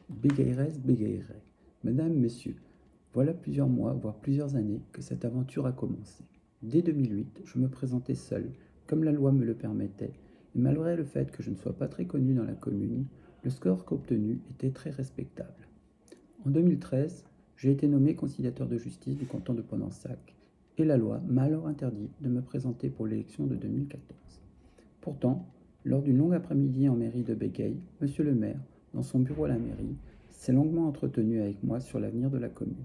bégayerait. Madame, messieurs, voilà plusieurs mois, voire plusieurs années, que cette aventure a commencé. Dès 2008, je me présentais seul, comme la loi me le permettait, et malgré le fait que je ne sois pas très connu dans la commune, le score qu'obtenu était très respectable. En 2013, j'ai été nommé conciliateur de justice du canton de Ponansac, et la loi m'a alors interdit de me présenter pour l'élection de 2014. Pourtant, lors d'une longue après-midi en mairie de Bégueil, monsieur le maire, dans son bureau à la mairie, s'est longuement entretenu avec moi sur l'avenir de la commune.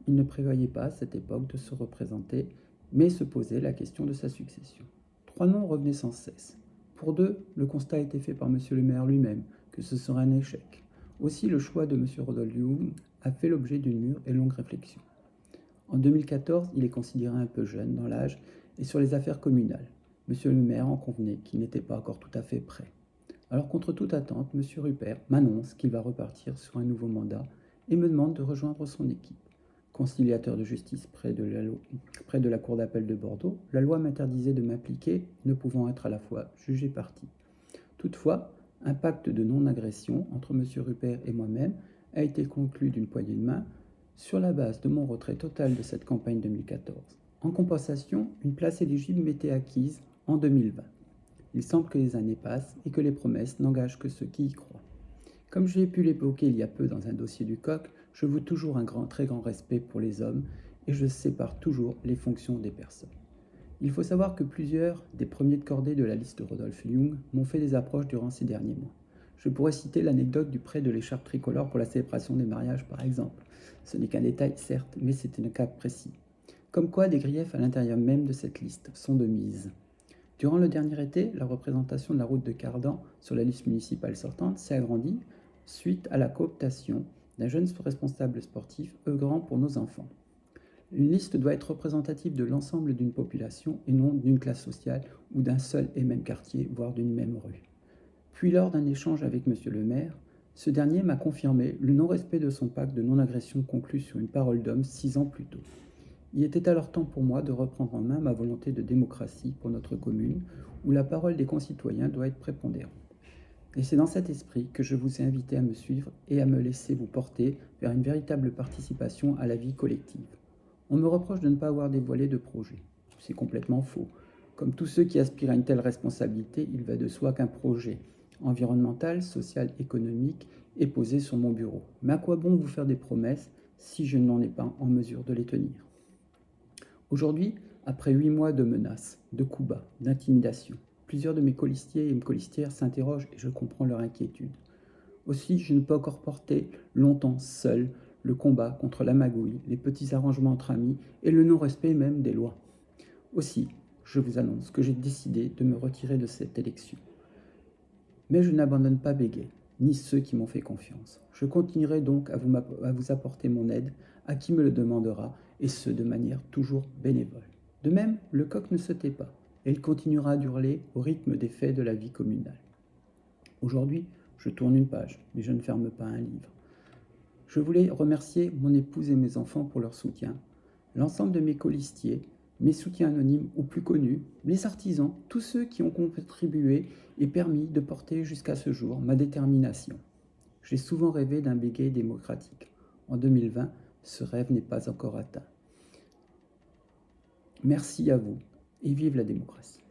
Il ne prévoyait pas à cette époque de se représenter, mais se posait la question de sa succession. 3 noms revenaient sans cesse. Pour 2, le constat a été fait par monsieur le maire lui-même, que ce serait un échec. Aussi, le choix de monsieur Rodolphe Young a fait l'objet d'une mûre et longue réflexion. En 2014, il est considéré un peu jeune dans l'âge et sur les affaires communales. Monsieur le maire en convenait qu'il n'était pas encore tout à fait prêt. Alors, contre toute attente, monsieur Rupert m'annonce qu'il va repartir sur un nouveau mandat et me demande de rejoindre son équipe. Conciliateur de justice près de la cour d'appel de Bordeaux, la loi m'interdisait de m'impliquer, ne pouvant être à la fois juge et partie. Toutefois, un pacte de non-agression entre M. Rupert et moi-même a été conclu d'une poignée de main sur la base de mon retrait total de cette campagne 2014. En compensation, une place éligible m'était acquise en 2020. Il semble que les années passent et que les promesses n'engagent que ceux qui y croient. Comme j'ai pu l'évoquer il y a peu dans un dossier du Coq, je voue toujours un très grand respect pour les hommes et je sépare toujours les fonctions des personnes. Il faut savoir que plusieurs des premiers de cordée de la liste de Rodolphe Young m'ont fait des approches durant ces derniers mois. Je pourrais citer l'anecdote du prêt de l'écharpe tricolore pour la célébration des mariages, par exemple. Ce n'est qu'un détail, certes, mais c'est un cas précis. Comme quoi, des griefs à l'intérieur même de cette liste sont de mise. Durant le dernier été, la représentation de la route de Cardan sur la liste municipale sortante s'est agrandie suite à la cooptation d'un jeune responsable sportif œuvrant pour nos enfants. Une liste doit être représentative de l'ensemble d'une population et non d'une classe sociale ou d'un seul et même quartier, voire d'une même rue. Puis lors d'un échange avec monsieur le maire, ce dernier m'a confirmé le non-respect de son pacte de non-agression conclu sur une parole d'homme 6 ans plus tôt. Il était alors temps pour moi de reprendre en main ma volonté de démocratie pour notre commune, où la parole des concitoyens doit être prépondérante. Et c'est dans cet esprit que je vous ai invité à me suivre et à me laisser vous porter vers une véritable participation à la vie collective. On me reproche de ne pas avoir dévoilé de projet. C'est complètement faux. Comme tous ceux qui aspirent à une telle responsabilité, il va de soi qu'un projet environnemental, social, économique est posé sur mon bureau. Mais à quoi bon vous faire des promesses si je n'en ai pas en mesure de les tenir? Aujourd'hui, après 8 mois de menaces, de coups bas, d'intimidation, plusieurs de mes colistiers et mes colistières s'interrogent et je comprends leur inquiétude. Aussi, je ne peux encore porter longtemps seul le combat contre la magouille, les petits arrangements entre amis et le non-respect même des lois. Aussi, je vous annonce que j'ai décidé de me retirer de cette élection. Mais je n'abandonne pas Béguet, ni ceux qui m'ont fait confiance. Je continuerai donc à vous apporter mon aide à qui me le demandera, et ce de manière toujours bénévole. De même, le coq ne se tait pas, et il continuera d'hurler au rythme des faits de la vie communale. Aujourd'hui, je tourne une page, mais je ne ferme pas un livre. Je voulais remercier mon épouse et mes enfants pour leur soutien, l'ensemble de mes colistiers, mes soutiens anonymes ou plus connus, les artisans, tous ceux qui ont contribué et permis de porter jusqu'à ce jour ma détermination. J'ai souvent rêvé d'un Béguet démocratique. En 2020, ce rêve n'est pas encore atteint. Merci à vous et vive la démocratie.